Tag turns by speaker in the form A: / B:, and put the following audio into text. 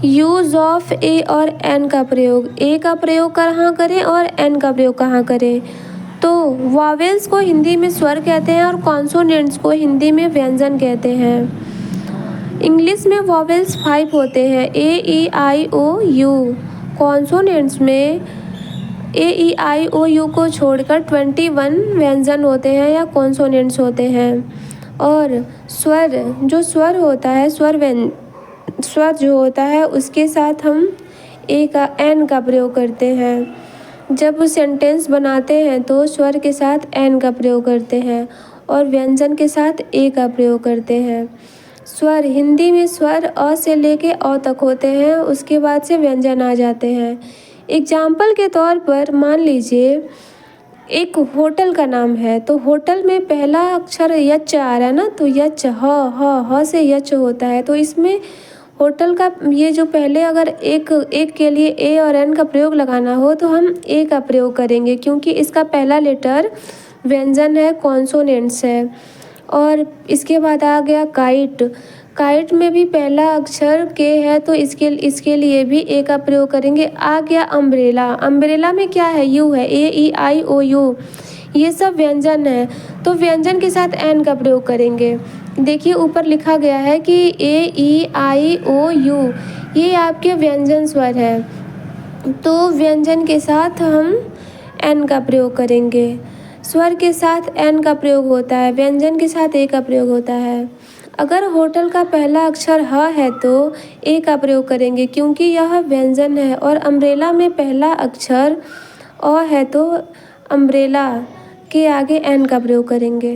A: Use of ए और N का प्रयोग, ए का प्रयोग कहाँ करें और एन का प्रयोग कहाँ करें। तो वॉवेल्स को हिंदी में स्वर कहते हैं और कॉन्सोनेंट्स को हिंदी में व्यंजन कहते हैं। इंग्लिश में वॉवेल्स 5 होते हैं, ए ई आई ओ यू। कॉन्सोनेंट्स में ए ई आई ओ यू को छोड़कर 21 व्यंजन होते हैं या कॉन्सोनेंट्स होते हैं। और स्वर होता है, स्वर जो होता है उसके साथ हम एन का प्रयोग करते हैं। जब सेंटेंस बनाते हैं तो स्वर के साथ एन का प्रयोग करते हैं और व्यंजन के साथ ए का प्रयोग करते हैं। स्वर हिंदी में स्वर अ से लेके अ तक होते हैं, उसके बाद से व्यंजन आ जाते हैं। एग्जाम्पल के तौर पर मान लीजिए एक होटल का नाम है, तो होटल में पहला अक्षर यच आ रहा है ना, तो यच ह से यच होता है। तो इसमें होटल का ये जो पहले अगर एक के लिए ए और एन का प्रयोग लगाना हो तो हम ए का प्रयोग करेंगे, क्योंकि इसका पहला लेटर व्यंजन है, कॉन्सोनेंट्स है। और इसके बाद आ गया काइट। काइट में भी पहला अक्षर के है, तो इसके लिए भी ए का प्रयोग करेंगे। आ गया अम्ब्रेला। अम्ब्रेला में क्या है, यू है, ए ई आई ओ यू। ये सब व्यंजन है, तो व्यंजन के साथ एन का प्रयोग करेंगे। देखिए ऊपर लिखा गया है कि ए ई आई ओ यू, ये आपके व्यंजन स्वर है, तो व्यंजन के साथ हम एन का प्रयोग करेंगे। स्वर के साथ एन का प्रयोग होता है, व्यंजन के साथ ए का प्रयोग होता है। अगर होटल का पहला अक्षर ह है तो ए का प्रयोग करेंगे, क्योंकि यह व्यंजन है। और अम्ब्रेला में पहला अक्षर अ है तो अम्ब्रेला के आगे एन का प्रयोग करेंगे।